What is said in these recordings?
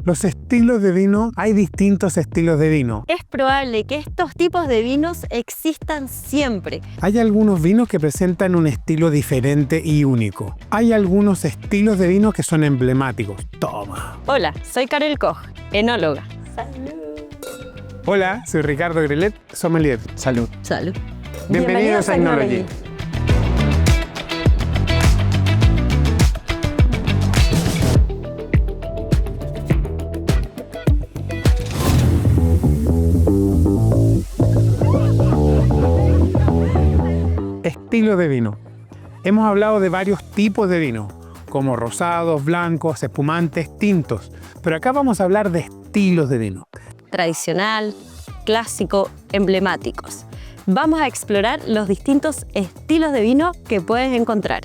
Los estilos de vino, hay distintos estilos de vino. Es probable que estos tipos de vinos existan siempre. Hay algunos vinos que presentan un estilo diferente y único. Hay algunos estilos de vino que son emblemáticos. Toma. Hola, soy Karel Koch, enóloga. Salud. Hola, soy Ricardo Grelet, sommelier. Salud. Salud. Bienvenidos a Enology. Estilo de vino. Hemos hablado de varios tipos de vino, como rosados, blancos, espumantes, tintos. Pero acá vamos a hablar de estilos de vino. Tradicional, clásico, emblemáticos. Vamos a explorar los distintos estilos de vino que puedes encontrar.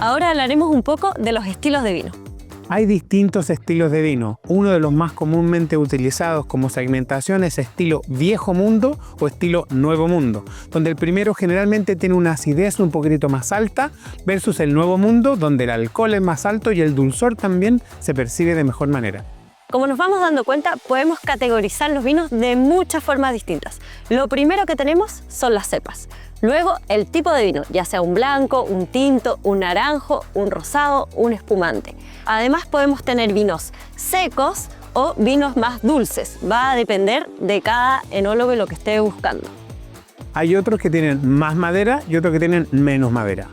Ahora hablaremos un poco de los estilos de vino. Hay distintos estilos de vino. Uno de los más comúnmente utilizados como segmentación es estilo viejo mundo o estilo nuevo mundo, donde el primero generalmente tiene una acidez un poquito más alta versus el nuevo mundo, donde el alcohol es más alto y el dulzor también se percibe de mejor manera. Como nos vamos dando cuenta, podemos categorizar los vinos de muchas formas distintas. Lo primero que tenemos son las cepas. Luego, el tipo de vino, ya sea un blanco, un tinto, un naranjo, un rosado, un espumante. Además, podemos tener vinos secos o vinos más dulces. Va a depender de cada enólogo y lo que esté buscando. Hay otros que tienen más madera y otros que tienen menos madera.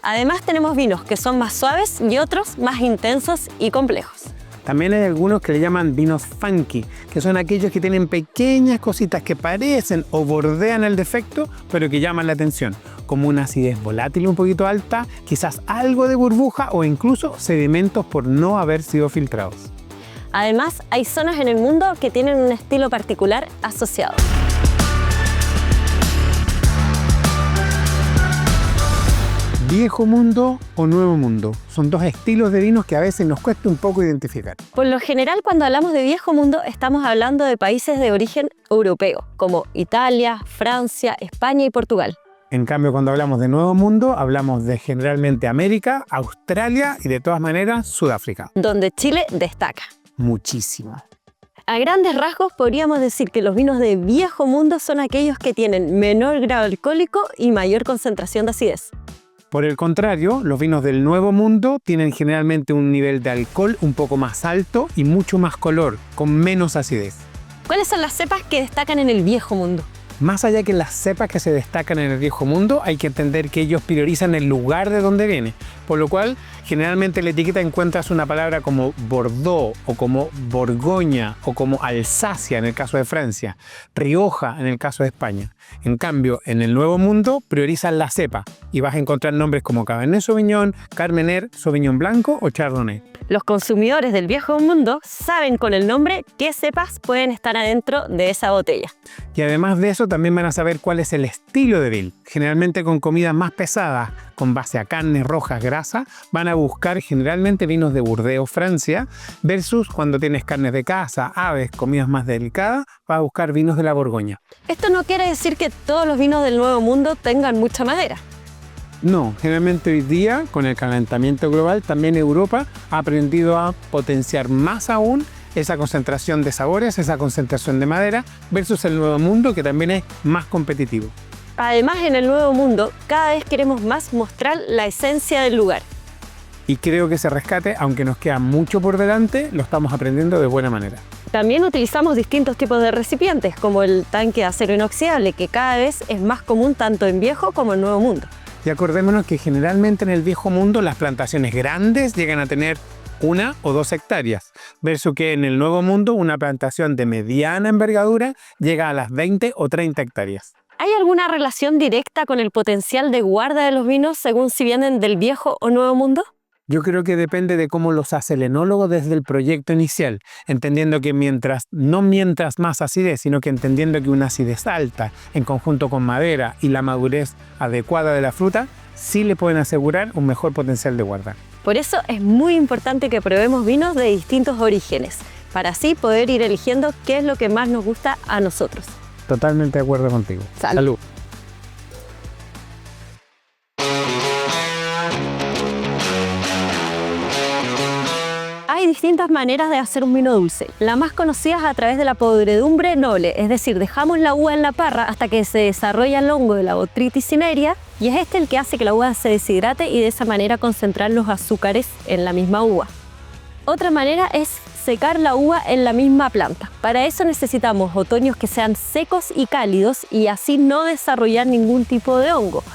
Además, tenemos vinos que son más suaves y otros más intensos y complejos. También hay algunos que le llaman vinos funky, que son aquellos que tienen pequeñas cositas que parecen o bordean el defecto, pero que llaman la atención, como una acidez volátil un poquito alta, quizás algo de burbuja o incluso sedimentos por no haber sido filtrados. Además, hay zonas en el mundo que tienen un estilo particular asociado. Viejo mundo o nuevo mundo son dos estilos de vinos que a veces nos cuesta un poco identificar. Por lo general, cuando hablamos de viejo mundo, estamos hablando de países de origen europeo, como Italia, Francia, España y Portugal. En cambio, cuando hablamos de nuevo mundo, hablamos de generalmente América, Australia y de todas maneras Sudáfrica. Donde Chile destaca. Muchísimo. A grandes rasgos, podríamos decir que los vinos de viejo mundo son aquellos que tienen menor grado alcohólico y mayor concentración de acidez. Por el contrario, los vinos del Nuevo Mundo tienen generalmente un nivel de alcohol un poco más alto y mucho más color, con menos acidez. ¿Cuáles son las cepas que destacan en el Viejo Mundo? Más allá que las cepas que se destacan en el Viejo Mundo, hay que entender que ellos priorizan el lugar de donde viene, por lo cual generalmente en la etiqueta encuentras una palabra como Bordeaux o como Borgoña o como Alsacia en el caso de Francia, Rioja en el caso de España. En cambio, en el Nuevo Mundo priorizan la cepa y vas a encontrar nombres como Cabernet Sauvignon, Carmener, Sauvignon Blanco o Chardonnay. Los consumidores del Viejo Mundo saben con el nombre qué cepas pueden estar adentro de esa botella. Y además de eso también van a saber cuál es el estilo de vino. Generalmente con comidas más pesadas, con base a carnes rojas, grasa, van a buscar generalmente vinos de Burdeos, Francia, versus cuando tienes carnes de caza, aves, comidas más delicadas, vas a buscar vinos de la Borgoña. Esto no quiere decir que todos los vinos del Nuevo Mundo tengan mucha madera. No, generalmente hoy día, con el calentamiento global, también Europa ha aprendido a potenciar más aún esa concentración de sabores, esa concentración de madera, versus el Nuevo Mundo, que también es más competitivo. Además, en el Nuevo Mundo, cada vez queremos más mostrar la esencia del lugar. Y creo que ese rescate, aunque nos queda mucho por delante, lo estamos aprendiendo de buena manera. También utilizamos distintos tipos de recipientes, como el tanque de acero inoxidable, que cada vez es más común tanto en Viejo como en Nuevo Mundo. Y acordémonos que generalmente en el Viejo Mundo las plantaciones grandes llegan a tener 1 o 2 hectáreas, versus que en el Nuevo Mundo una plantación de mediana envergadura llega a las 20 o 30 hectáreas. ¿Hay alguna relación directa con el potencial de guarda de los vinos según si vienen del Viejo o Nuevo Mundo? Yo creo que depende de cómo los hace el enólogo desde el proyecto inicial, entendiendo que no mientras más acidez, sino que entendiendo que una acidez alta en conjunto con madera y la madurez adecuada de la fruta sí le pueden asegurar un mejor potencial de guardar. Por eso es muy importante que probemos vinos de distintos orígenes, para así poder ir eligiendo qué es lo que más nos gusta a nosotros. Totalmente de acuerdo contigo. Salud. Salud. Hay distintas maneras de hacer un vino dulce. La más conocida es a través de la podredumbre noble, es decir, dejamos la uva en la parra hasta que se desarrolla el hongo de la Botrytis cinerea y es este el que hace que la uva se deshidrate y de esa manera concentrar los azúcares en la misma uva. Otra manera es secar la uva en la misma planta. Para eso necesitamos otoños que sean secos y cálidos y así no desarrollar ningún tipo de hongo.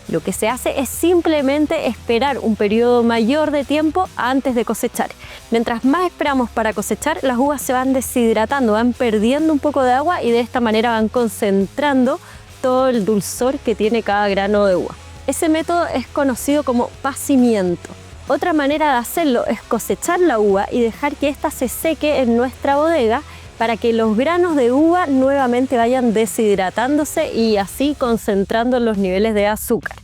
Lo que se hace es simplemente esperar un periodo mayor de tiempo antes de cosechar. Mientras más esperamos para cosechar, las uvas se van deshidratando, van perdiendo un poco de agua y de esta manera van concentrando todo el dulzor que tiene cada grano de uva. Ese método es conocido como pasimiento. Otra manera de hacerlo es cosechar la uva y dejar que ésta se seque en nuestra bodega para que los granos de uva nuevamente vayan deshidratándose y así concentrando los niveles de azúcar.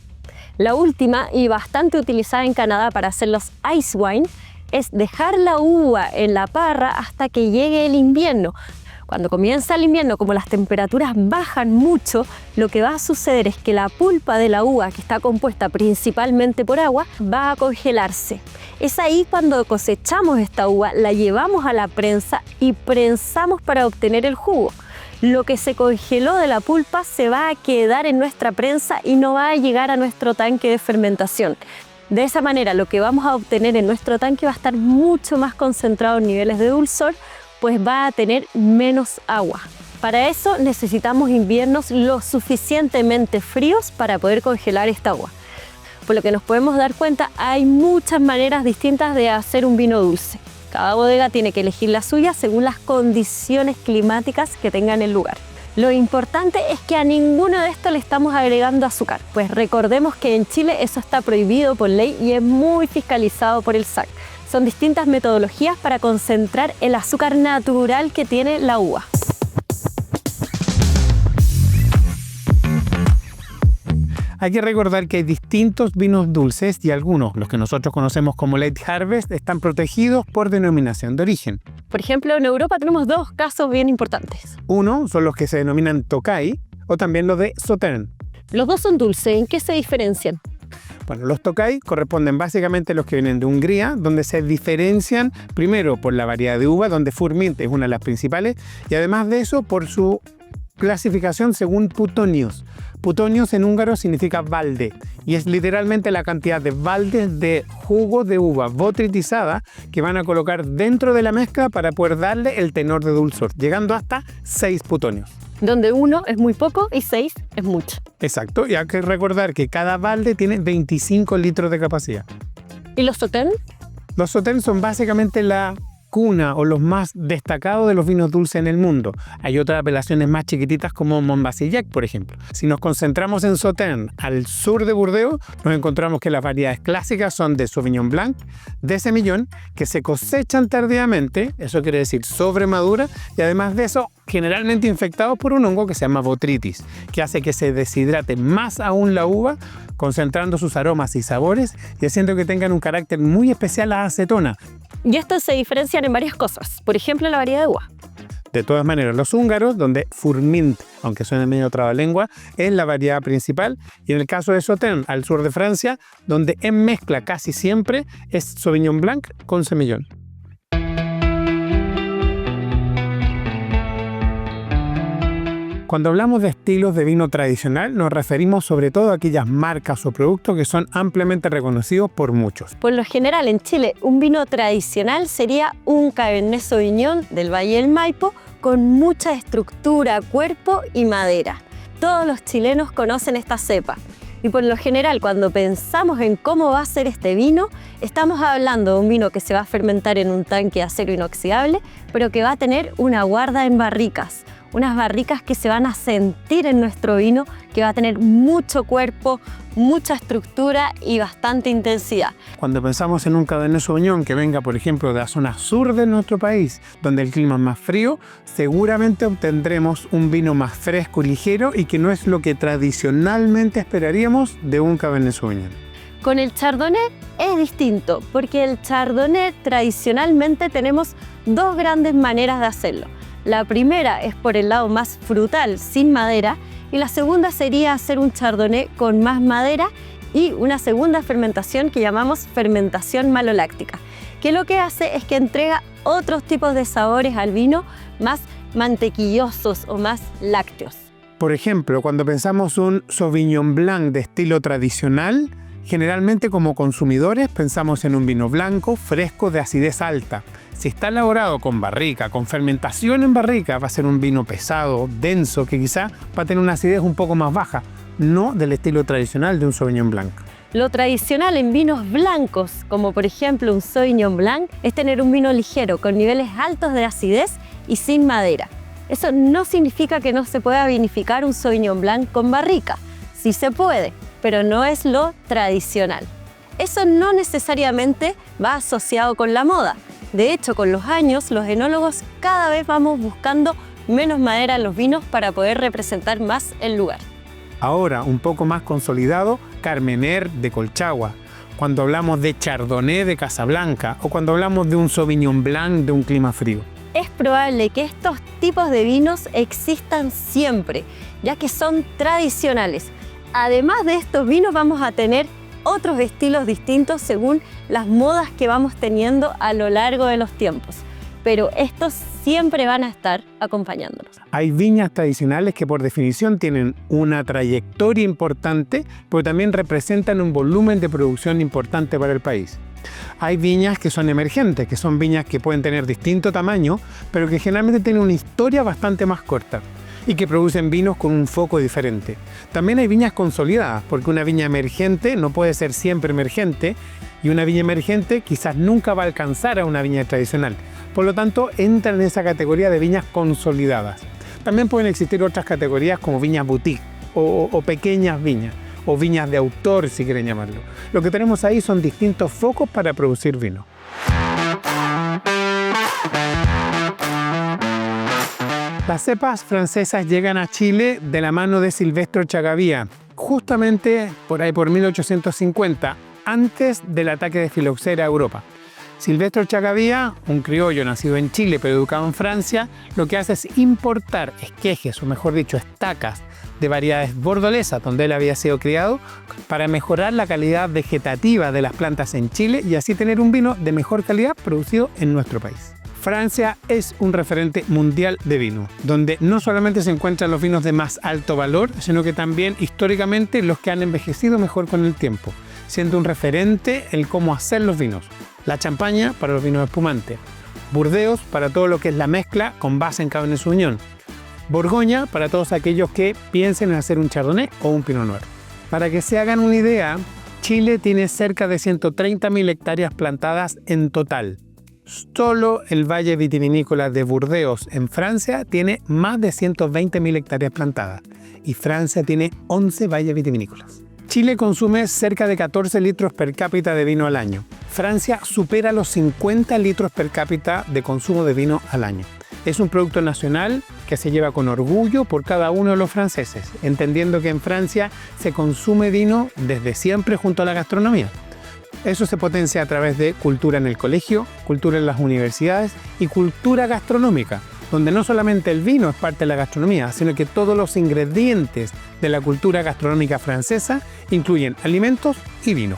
La última y bastante utilizada en Canadá para hacer los ice wine es dejar la uva en la parra hasta que llegue el invierno. Cuando comienza el invierno, como las temperaturas bajan mucho, lo que va a suceder es que la pulpa de la uva, que está compuesta principalmente por agua, va a congelarse. Es ahí cuando cosechamos esta uva, la llevamos a la prensa y prensamos para obtener el jugo. Lo que se congeló de la pulpa se va a quedar en nuestra prensa y no va a llegar a nuestro tanque de fermentación. De esa manera, lo que vamos a obtener en nuestro tanque va a estar mucho más concentrado en niveles de dulzor, pues va a tener menos agua. Para eso necesitamos inviernos lo suficientemente fríos para poder congelar esta agua. Por lo que nos podemos dar cuenta, hay muchas maneras distintas de hacer un vino dulce. Cada bodega tiene que elegir la suya según las condiciones climáticas que tenga en el lugar. Lo importante es que a ninguno de estos le estamos agregando azúcar, pues recordemos que en Chile eso está prohibido por ley y es muy fiscalizado por el SAC. Son distintas metodologías para concentrar el azúcar natural que tiene la uva. Hay que recordar que hay distintos vinos dulces y algunos, los que nosotros conocemos como Late Harvest, están protegidos por denominación de origen. Por ejemplo, en Europa tenemos dos casos bien importantes. Uno son los que se denominan Tokai o también los de Sauternes. Los dos son dulces, ¿en qué se diferencian? Bueno, los Tokai corresponden básicamente a los que vienen de Hungría, donde se diferencian primero por la variedad de uva, donde Furmint es una de las principales, y además de eso por su clasificación según Putonios. Putonios en húngaro significa balde y es literalmente la cantidad de baldes de jugo de uva botrytisada que van a colocar dentro de la mezcla para poder darle el tenor de dulzor, llegando hasta 6 putonios. Donde 1 es muy poco y 6 es mucho. Exacto, y hay que recordar que cada balde tiene 25 litros de capacidad. ¿Y los Sauternes? Los Sauternes son básicamente la cuna o los más destacados de los vinos dulces en el mundo. Hay otras apelaciones más chiquititas como Montbazillac, por ejemplo. Si nos concentramos en Sauternes, al sur de Burdeos, nos encontramos que las variedades clásicas son de Sauvignon Blanc, de Semillon, que se cosechan tardíamente, eso quiere decir sobremadura, y además de eso, generalmente infectados por un hongo que se llama Botrytis, que hace que se deshidrate más aún la uva, concentrando sus aromas y sabores y haciendo que tengan un carácter muy especial a acetona. Y estos se diferencian en varias cosas, por ejemplo, la variedad de uva. De todas maneras, los húngaros, donde Furmint, aunque suene medio trabalengua, es la variedad principal, y en el caso de Sauternes, al sur de Francia, donde en mezcla casi siempre es Sauvignon Blanc con Semillon. Cuando hablamos de estilos de vino tradicional, nos referimos sobre todo a aquellas marcas o productos que son ampliamente reconocidos por muchos. Por lo general, en Chile, un vino tradicional sería un Cabernet Sauvignon del Valle del Maipo con mucha estructura, cuerpo y madera. Todos los chilenos conocen esta cepa. Y por lo general, cuando pensamos en cómo va a ser este vino, estamos hablando de un vino que se va a fermentar en un tanque de acero inoxidable, pero que va a tener una guarda en barricas. Unas barricas que se van a sentir en nuestro vino, que va a tener mucho cuerpo, mucha estructura y bastante intensidad. Cuando pensamos en un Cabernet Sauvignon que venga, por ejemplo, de la zona sur de nuestro país, donde el clima es más frío, seguramente obtendremos un vino más fresco y ligero y que no es lo que tradicionalmente esperaríamos de un Cabernet Sauvignon. Con el Chardonnay es distinto, porque el Chardonnay tradicionalmente tenemos dos grandes maneras de hacerlo. La primera es por el lado más frutal, sin madera, y la segunda sería hacer un Chardonnay con más madera y una segunda fermentación que llamamos fermentación maloláctica, que lo que hace es que entrega otros tipos de sabores al vino más mantequillosos o más lácteos. Por ejemplo, cuando pensamos un Sauvignon Blanc de estilo tradicional, generalmente como consumidores pensamos en un vino blanco, fresco, de acidez alta. Si está elaborado con barrica, con fermentación en barrica, va a ser un vino pesado, denso, que quizá va a tener una acidez un poco más baja, no del estilo tradicional de un Sauvignon Blanc. Lo tradicional en vinos blancos, como por ejemplo un Sauvignon Blanc, es tener un vino ligero, con niveles altos de acidez y sin madera. Eso no significa que no se pueda vinificar un Sauvignon Blanc con barrica. Sí se puede, pero no es lo tradicional. Eso no necesariamente va asociado con la moda. De hecho, con los años, los enólogos cada vez vamos buscando menos madera en los vinos para poder representar más el lugar. Ahora, un poco más consolidado, Carmener de Colchagua. Cuando hablamos de Chardonnay de Casablanca o cuando hablamos de un Sauvignon Blanc de un clima frío. Es probable que estos tipos de vinos existan siempre, ya que son tradicionales. Además de estos vinos, vamos a tener otros estilos distintos según las modas que vamos teniendo a lo largo de los tiempos. Pero estos siempre van a estar acompañándonos. Hay viñas tradicionales que por definición tienen una trayectoria importante, pero también representan un volumen de producción importante para el país. Hay viñas que son emergentes, que son viñas que pueden tener distinto tamaño, pero que generalmente tienen una historia bastante más corta y que producen vinos con un foco diferente. También hay viñas consolidadas, porque una viña emergente no puede ser siempre emergente y una viña emergente quizás nunca va a alcanzar a una viña tradicional. Por lo tanto, entran en esa categoría de viñas consolidadas. También pueden existir otras categorías como viñas boutique o pequeñas viñas, o viñas de autor, si quieren llamarlo. Lo que tenemos ahí son distintos focos para producir vino. Las cepas francesas llegan a Chile de la mano de Silvestro Chagavía, justamente por ahí por 1850, antes del ataque de filoxera a Europa. Silvestro Chagavía, un criollo nacido en Chile pero educado en Francia, lo que hace es importar esquejes, o mejor dicho, estacas de variedades bordolesas donde él había sido criado para mejorar la calidad vegetativa de las plantas en Chile y así tener un vino de mejor calidad producido en nuestro país. Francia es un referente mundial de vino, donde no solamente se encuentran los vinos de más alto valor, sino que también históricamente los que han envejecido mejor con el tiempo, siendo un referente el cómo hacer los vinos. La Champaña para los vinos espumantes, Burdeos para todo lo que es la mezcla con base en Cabernet Sauvignon, Borgoña para todos aquellos que piensen en hacer un Chardonnay o un Pinot Noir. Para que se hagan una idea, Chile tiene cerca de 130.000 hectáreas plantadas en total. Solo el Valle Vitivinícola de Burdeos en Francia tiene más de 120.000 hectáreas plantadas y Francia tiene 11 valles vitivinícolas. Chile consume cerca de 14 litros per cápita de vino al año. Francia supera los 50 litros per cápita de consumo de vino al año. Es un producto nacional que se lleva con orgullo por cada uno de los franceses, entendiendo que en Francia se consume vino desde siempre junto a la gastronomía. Eso se potencia a través de cultura en el colegio, cultura en las universidades y cultura gastronómica, donde no solamente el vino es parte de la gastronomía, sino que todos los ingredientes de la cultura gastronómica francesa incluyen alimentos y vino.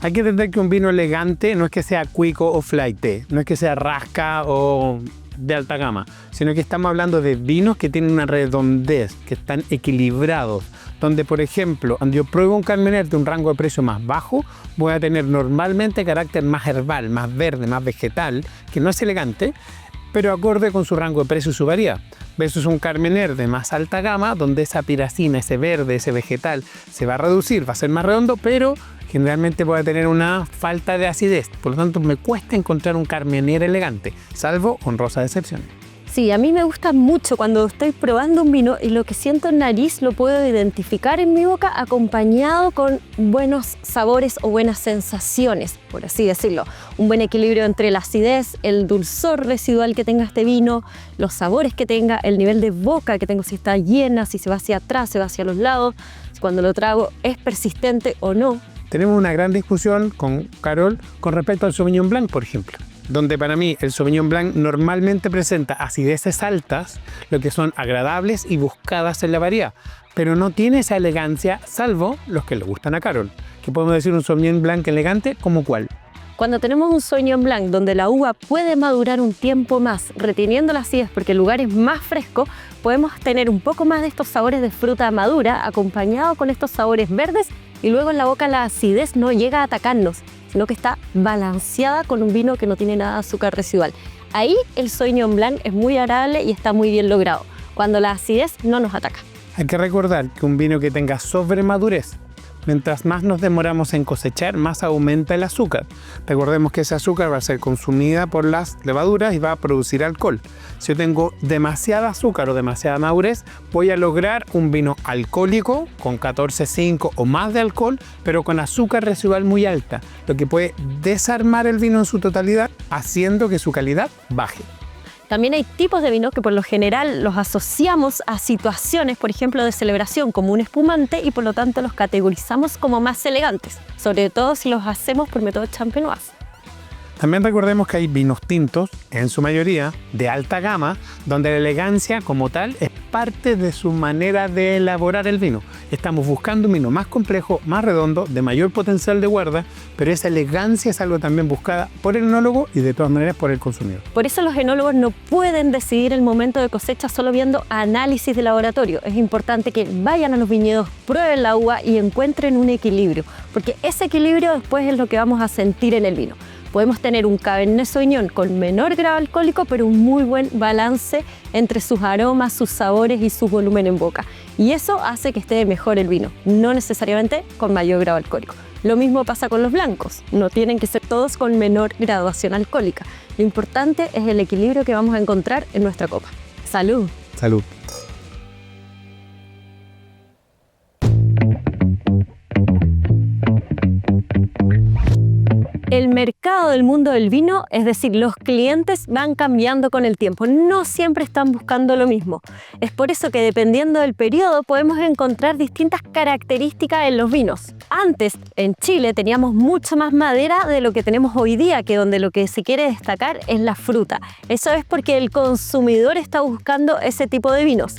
Hay que entender que un vino elegante no es que sea cuico o flaite, no es que sea rasca o de alta gama, sino que estamos hablando de vinos que tienen una redondez, que están equilibrados, donde por ejemplo, cuando yo pruebo un Carmener de un rango de precio más bajo, voy a tener normalmente carácter más herbal, más verde, más vegetal, que no es elegante, pero acorde con su rango de precio y su variedad. Versus un Carmener de más alta gama, donde esa piracina, ese verde, ese vegetal se va a reducir, va a ser más redondo, pero generalmente voy a tener una falta de acidez. Por lo tanto, me cuesta encontrar un Carmener elegante, salvo honrosa excepción. Sí, a mí me gusta mucho cuando estoy probando un vino y lo que siento en nariz lo puedo identificar en mi boca acompañado con buenos sabores o buenas sensaciones, por así decirlo. Un buen equilibrio entre la acidez, el dulzor residual que tenga este vino, los sabores que tenga, el nivel de boca que tengo, si está llena, si se va hacia atrás, se va hacia los lados, si cuando lo trago es persistente o no. Tenemos una gran discusión con Carol con respecto al Sauvignon Blanc, por ejemplo. donde para mí el Sauvignon Blanc normalmente presenta acideces altas, lo que son agradables y buscadas en la variedad, pero no tiene esa elegancia, salvo los que le gustan a Carol. ¿Qué podemos decir un Sauvignon Blanc elegante? ¿Como cuál? Cuando tenemos un Sauvignon Blanc donde la uva puede madurar un tiempo más, reteniendo la acidez porque el lugar es más fresco, podemos tener un poco más de estos sabores de fruta madura acompañado con estos sabores verdes y luego en la boca la acidez no llega a atacarnos, sino que está balanceada con un vino que no tiene nada de azúcar residual. Ahí el Sauvignon Blanc es muy agradable y está muy bien logrado, cuando la acidez no nos ataca. Hay que recordar que un vino que tenga sobremadurez, mientras más nos demoramos en cosechar, más aumenta el azúcar. Recordemos que ese azúcar va a ser consumida por las levaduras y va a producir alcohol. Si yo tengo demasiada azúcar o demasiada madurez, voy a lograr un vino alcohólico con 14,5 o más de alcohol, pero con azúcar residual muy alta, lo que puede desarmar el vino en su totalidad, haciendo que su calidad baje. También hay tipos de vino que por lo general los asociamos a situaciones, por ejemplo, de celebración como un espumante y por lo tanto los categorizamos como más elegantes, sobre todo si los hacemos por método champenoise. También recordemos que hay vinos tintos, en su mayoría, de alta gama, donde la elegancia como tal es parte de su manera de elaborar el vino. Estamos buscando un vino más complejo, más redondo, de mayor potencial de guarda, pero esa elegancia es algo también buscada por el enólogo y de todas maneras por el consumidor. Por eso los enólogos no pueden decidir el momento de cosecha solo viendo análisis de laboratorio. Es importante que vayan a los viñedos, prueben la uva y encuentren un equilibrio, porque ese equilibrio después es lo que vamos a sentir en el vino. Podemos tener un Cabernet Sauvignon con menor grado alcohólico, pero un muy buen balance entre sus aromas, sus sabores y su volumen en boca. Y eso hace que esté mejor el vino, no necesariamente con mayor grado alcohólico. Lo mismo pasa con los blancos, no tienen que ser todos con menor graduación alcohólica. Lo importante es el equilibrio que vamos a encontrar en nuestra copa. ¡Salud! Salud. El mercado del mundo del vino, es decir, los clientes van cambiando con el tiempo, no siempre están buscando lo mismo. Es por eso que dependiendo del periodo podemos encontrar distintas características en los vinos. Antes, en Chile, teníamos mucho más madera de lo que tenemos hoy día, que donde lo que se quiere destacar es la fruta. Eso es porque el consumidor está buscando ese tipo de vinos.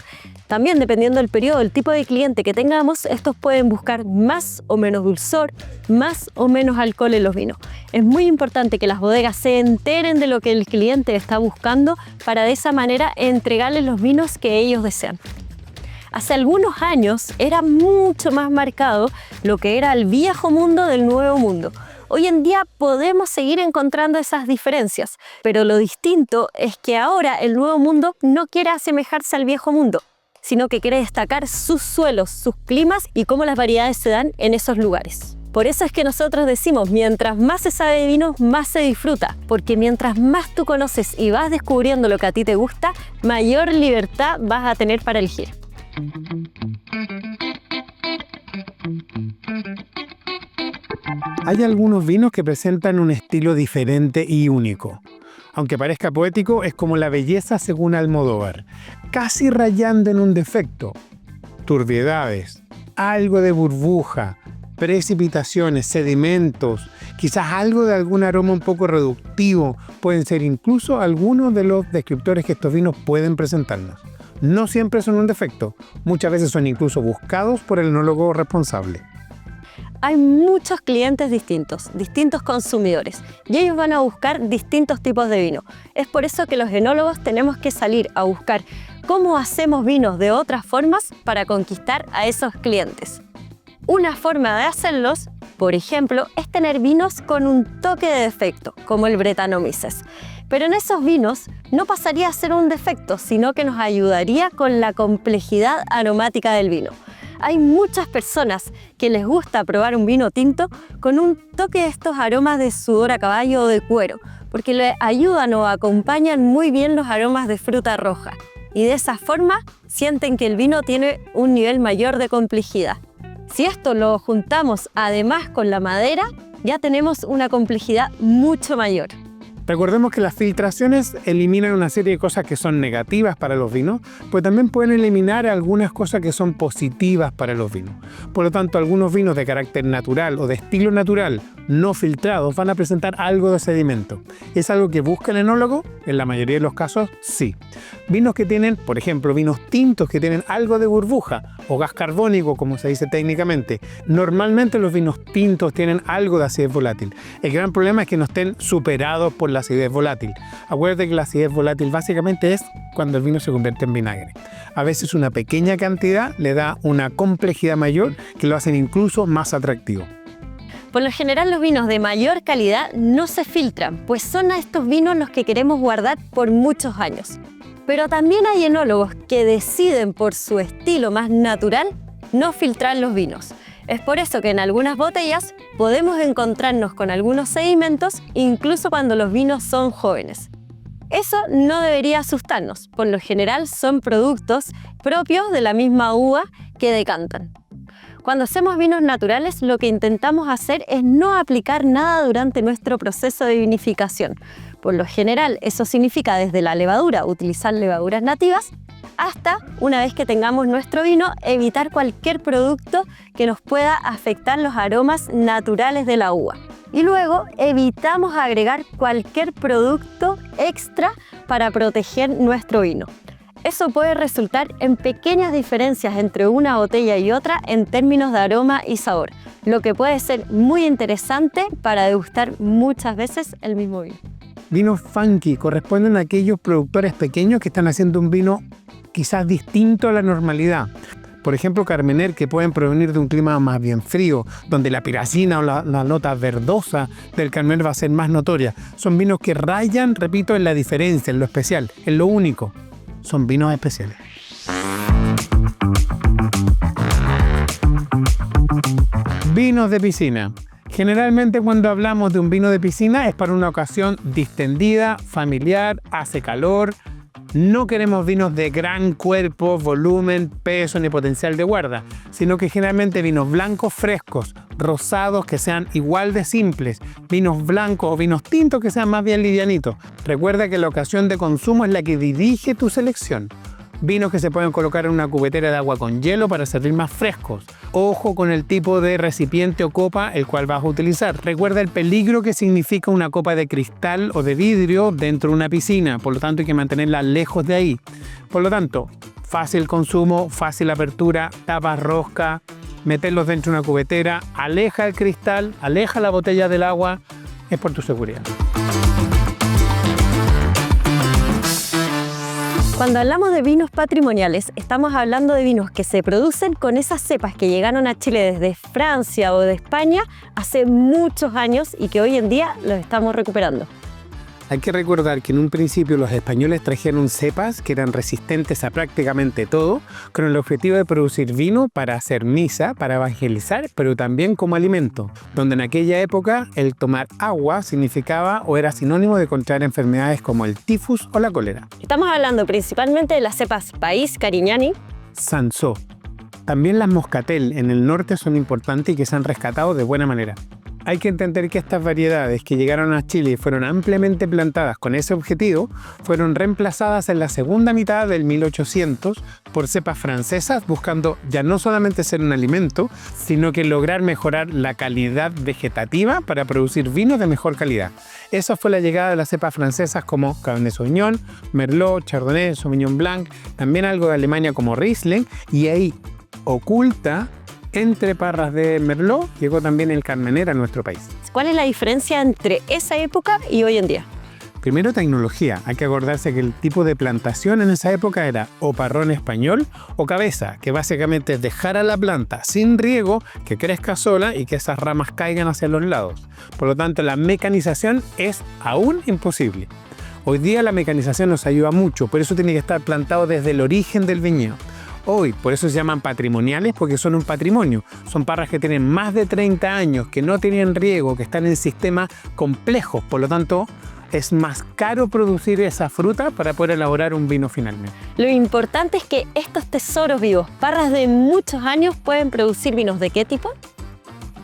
También dependiendo del periodo, el tipo de cliente que tengamos, estos pueden buscar más o menos dulzor, más o menos alcohol en los vinos. Es muy importante que las bodegas se enteren de lo que el cliente está buscando para de esa manera entregarles los vinos que ellos desean. Hace algunos años era mucho más marcado lo que era el viejo mundo del nuevo mundo. Hoy en día podemos seguir encontrando esas diferencias, pero lo distinto es que ahora el nuevo mundo no quiere asemejarse al viejo mundo, sino que quiere destacar sus suelos, sus climas y cómo las variedades se dan en esos lugares. Por eso es que nosotros decimos, mientras más se sabe de vinos, más se disfruta, porque mientras más tú conoces y vas descubriendo lo que a ti te gusta, mayor libertad vas a tener para elegir. Hay algunos vinos que presentan un estilo diferente y único. Aunque parezca poético, es como la belleza según Almodóvar, casi rayando en un defecto. Turbiedades, algo de burbuja, precipitaciones, sedimentos, quizás algo de algún aroma un poco reductivo, pueden ser incluso algunos de los descriptores que estos vinos pueden presentarnos. No siempre son un defecto, muchas veces son incluso buscados por el enólogo responsable. Hay muchos clientes distintos consumidores, y ellos van a buscar distintos tipos de vino. Es por eso que los enólogos tenemos que salir a buscar cómo hacemos vinos de otras formas para conquistar a esos clientes. Una forma de hacerlos, por ejemplo, es tener vinos con un toque de defecto, como el Brettanomyces. Pero en esos vinos no pasaría a ser un defecto, sino que nos ayudaría con la complejidad aromática del vino. Hay muchas personas que les gusta probar un vino tinto con un toque de estos aromas de sudor a caballo o de cuero, porque le ayudan o acompañan muy bien los aromas de fruta roja. Y de esa forma sienten que el vino tiene un nivel mayor de complejidad. Si esto lo juntamos además con la madera, ya tenemos una complejidad mucho mayor. Recordemos que las filtraciones eliminan una serie de cosas que son negativas para los vinos, pero también pueden eliminar algunas cosas que son positivas para los vinos. Por lo tanto, algunos vinos de carácter natural o de estilo natural no filtrados van a presentar algo de sedimento. ¿Es algo que busca el enólogo? En la mayoría de los casos, sí. Vinos que tienen, por ejemplo, vinos tintos que tienen algo de burbuja o gas carbónico, como se dice técnicamente. Normalmente los vinos tintos tienen algo de acidez volátil. El gran problema es que no estén superados por la acidez volátil. Acuérdate que la acidez volátil básicamente es cuando el vino se convierte en vinagre. A veces una pequeña cantidad le da una complejidad mayor que lo hacen incluso más atractivo. Por lo general los vinos de mayor calidad no se filtran, pues son a estos vinos los que queremos guardar por muchos años. Pero también hay enólogos que deciden por su estilo más natural no filtrar los vinos. Es por eso que en algunas botellas podemos encontrarnos con algunos sedimentos incluso cuando los vinos son jóvenes. Eso no debería asustarnos, por lo general son productos propios de la misma uva que decantan. Cuando hacemos vinos naturales, lo que intentamos hacer es no aplicar nada durante nuestro proceso de vinificación. Por lo general, eso significa desde la levadura, utilizar levaduras nativas, hasta, una vez que tengamos nuestro vino, evitar cualquier producto que nos pueda afectar los aromas naturales de la uva. Y luego evitamos agregar cualquier producto extra para proteger nuestro vino. Eso puede resultar en pequeñas diferencias entre una botella y otra en términos de aroma y sabor, lo que puede ser muy interesante para degustar muchas veces el mismo vino. Vinos funky corresponden a aquellos productores pequeños que están haciendo un vino quizás distinto a la normalidad. Por ejemplo, Carmener, que pueden provenir de un clima más bien frío, donde la piracina o la nota verdosa del Carmener va a ser más notoria. Son vinos que rayan, repito, en la diferencia, en lo especial, en lo único. Son vinos especiales. Vinos de piscina. Generalmente cuando hablamos de un vino de piscina es para una ocasión distendida, familiar, hace calor. No queremos vinos de gran cuerpo, volumen, peso ni potencial de guarda, sino que generalmente vinos blancos frescos, rosados que sean igual de simples, vinos blancos o vinos tintos que sean más bien livianitos. Recuerda que la ocasión de consumo es la que dirige tu selección. Vinos que se pueden colocar en una cubetera de agua con hielo para servir más frescos. Ojo con el tipo de recipiente o copa el cual vas a utilizar. Recuerda el peligro que significa una copa de cristal o de vidrio dentro de una piscina, por lo tanto hay que mantenerla lejos de ahí. Por lo tanto, fácil consumo, fácil apertura, tapas rosca, meterlos dentro de una cubetera, aleja el cristal, aleja la botella del agua, es por tu seguridad. Cuando hablamos de vinos patrimoniales, estamos hablando de vinos que se producen con esas cepas que llegaron a Chile desde Francia o de España hace muchos años y que hoy en día los estamos recuperando. Hay que recordar que en un principio los españoles trajeron cepas que eran resistentes a prácticamente todo, con el objetivo de producir vino para hacer misa, para evangelizar, pero también como alimento, donde en aquella época el tomar agua significaba o era sinónimo de contraer enfermedades como el tifus o la cólera. Estamos hablando principalmente de las cepas País, Carignani, Sansó. También las Moscatel en el norte son importantes y que se han rescatado de buena manera. Hay que entender que estas variedades que llegaron a Chile y fueron ampliamente plantadas con ese objetivo, fueron reemplazadas en la segunda mitad del 1800 por cepas francesas, buscando ya no solamente ser un alimento, sino que lograr mejorar la calidad vegetativa para producir vinos de mejor calidad. Esa fue la llegada de las cepas francesas como Cabernet Sauvignon, Merlot, Chardonnay, Sauvignon Blanc, también algo de Alemania como Riesling, y ahí oculta entre parras de Merlot llegó también el Carmener a nuestro país. ¿Cuál es la diferencia entre esa época y hoy en día? Primero, tecnología. Hay que acordarse que el tipo de plantación en esa época era o parrón español o cabeza, que básicamente es dejar a la planta sin riego, que crezca sola y que esas ramas caigan hacia los lados. Por lo tanto, la mecanización es aún imposible. Hoy día la mecanización nos ayuda mucho, por eso tiene que estar plantado desde el origen del viñedo. Hoy, por eso se llaman patrimoniales, porque son un patrimonio. Son parras que tienen más de 30 años, que no tienen riego, que están en sistemas complejos. Por lo tanto, es más caro producir esa fruta para poder elaborar un vino finalmente. Lo importante es que estos tesoros vivos, parras de muchos años, pueden producir vinos ¿de qué tipo?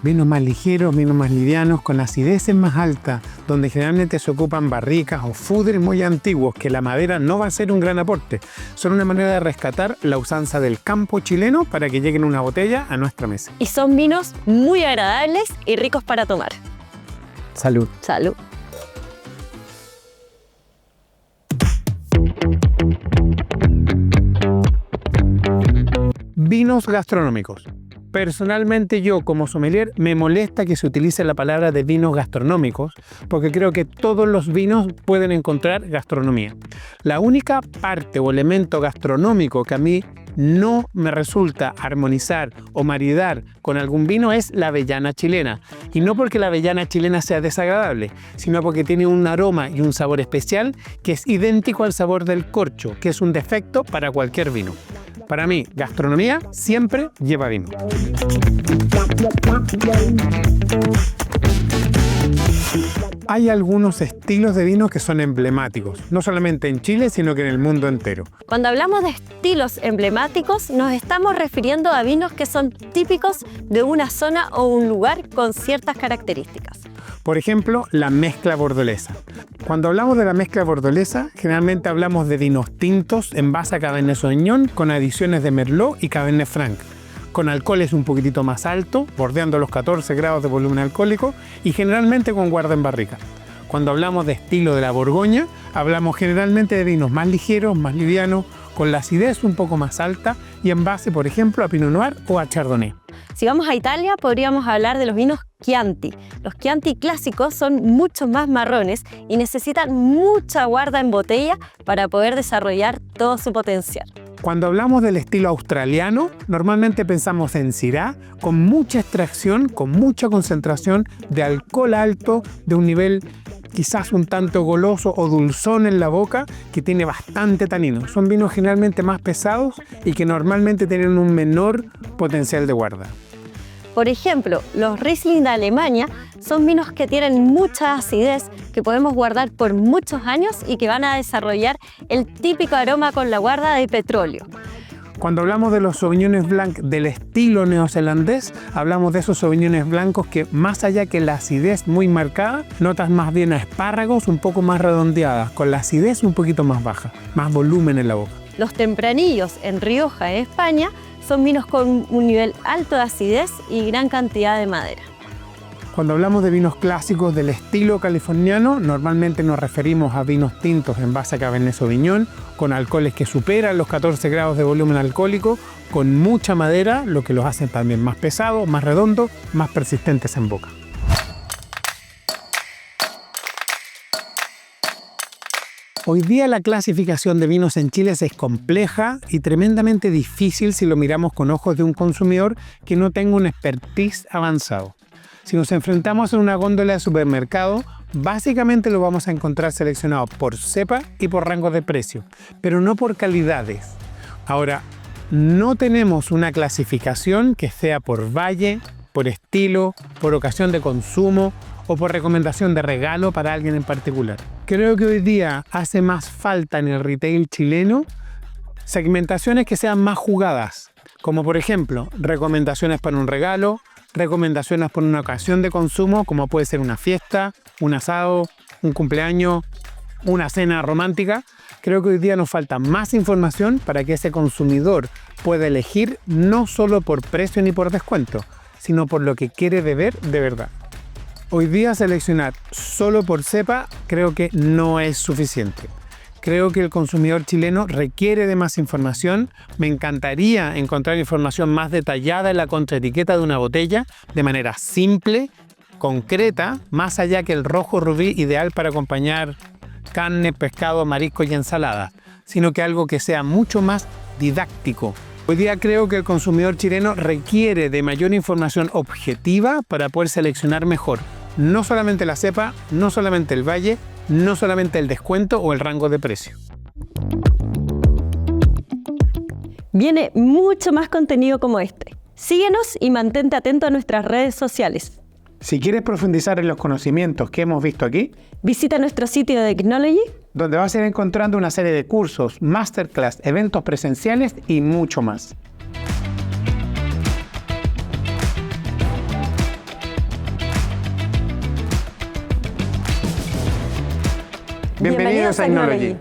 Vinos más ligeros, vinos más livianos, con acideces más altas, donde generalmente se ocupan barricas o fudres muy antiguos, que la madera no va a ser un gran aporte. Son una manera de rescatar la usanza del campo chileno para que lleguen una botella a nuestra mesa. Y son vinos muy agradables y ricos para tomar. Salud. Salud. Vinos gastronómicos. Personalmente yo, como sommelier, me molesta que se utilice la palabra de vinos gastronómicos porque creo que todos los vinos pueden encontrar gastronomía. La única parte o elemento gastronómico que a mí no me resulta armonizar o maridar con algún vino es la avellana chilena. Y no porque la avellana chilena sea desagradable, sino porque tiene un aroma y un sabor especial que es idéntico al sabor del corcho, que es un defecto para cualquier vino. Para mí, gastronomía siempre lleva vino. Hay algunos estilos de vino que son emblemáticos, no solamente en Chile, sino que en el mundo entero. Cuando hablamos de estilos emblemáticos, nos estamos refiriendo a vinos que son típicos de una zona o un lugar con ciertas características. Por ejemplo, la mezcla bordolesa. Cuando hablamos de la mezcla bordolesa, generalmente hablamos de vinos tintos en base a Cabernet Sauvignon con adiciones de Merlot y Cabernet Franc, con alcoholes un poquitito más alto, bordeando los 14 grados de volumen alcohólico y generalmente con guarda en barrica. Cuando hablamos de estilo de la Borgoña, hablamos generalmente de vinos más ligeros, más livianos, con la acidez un poco más alta y en base, por ejemplo, a Pinot Noir o a Chardonnay. Si vamos a Italia, podríamos hablar de los vinos Chianti. Los Chianti clásicos son mucho más marrones y necesitan mucha guarda en botella para poder desarrollar todo su potencial. Cuando hablamos del estilo australiano, normalmente pensamos en Syrah, con mucha extracción, con mucha concentración de alcohol alto, de un nivel quizás un tanto goloso o dulzón en la boca, que tiene bastante tanino. Son vinos generalmente más pesados y que normalmente tienen un menor potencial de guarda. Por ejemplo, los Riesling de Alemania son vinos que tienen mucha acidez, que podemos guardar por muchos años y que van a desarrollar el típico aroma con la guarda de petróleo. Cuando hablamos de los Sauvignones Blanc del estilo neozelandés, hablamos de esos Sauvignones blancos que, más allá que la acidez muy marcada, notas más bien a espárragos un poco más redondeadas, con la acidez un poquito más baja, más volumen en la boca. Los Tempranillos en Rioja, en España, son vinos con un nivel alto de acidez y gran cantidad de madera. Cuando hablamos de vinos clásicos del estilo californiano, normalmente nos referimos a vinos tintos en base a Cabernet Sauvignon, con alcoholes que superan los 14 grados de volumen alcohólico, con mucha madera, lo que los hace también más pesados, más redondos, más persistentes en boca. Hoy día la clasificación de vinos en Chile es compleja y tremendamente difícil si lo miramos con ojos de un consumidor que no tenga un expertise avanzado. Si nos enfrentamos en una góndola de supermercado, básicamente lo vamos a encontrar seleccionado por cepa y por rango de precio, pero no por calidades. Ahora, no tenemos una clasificación que sea por valle, por estilo, por ocasión de consumo o por recomendación de regalo para alguien en particular. Creo que hoy día hace más falta en el retail chileno segmentaciones que sean más jugadas, como por ejemplo recomendaciones para un regalo, recomendaciones por una ocasión de consumo, como puede ser una fiesta, un asado, un cumpleaños, una cena romántica. Creo que hoy día nos falta más información para que ese consumidor pueda elegir no solo por precio ni por descuento, sino por lo que quiere beber de verdad. Hoy día seleccionar solo por cepa creo que no es suficiente. Creo que el consumidor chileno requiere de más información. Me encantaría encontrar información más detallada en la contraetiqueta de una botella, de manera simple, concreta, más allá que el rojo rubí ideal para acompañar carne, pescado, mariscos y ensalada, sino que algo que sea mucho más didáctico. Hoy día creo que el consumidor chileno requiere de mayor información objetiva para poder seleccionar mejor. No solamente la cepa, no solamente el valle, no solamente el descuento o el rango de precio. Viene mucho más contenido como este. Síguenos y mantente atento a nuestras redes sociales. Si quieres profundizar en los conocimientos que hemos visto aquí, visita nuestro sitio de Knology, donde vas a ir encontrando una serie de cursos, masterclass, eventos presenciales y mucho más. Bienvenidos a Enology.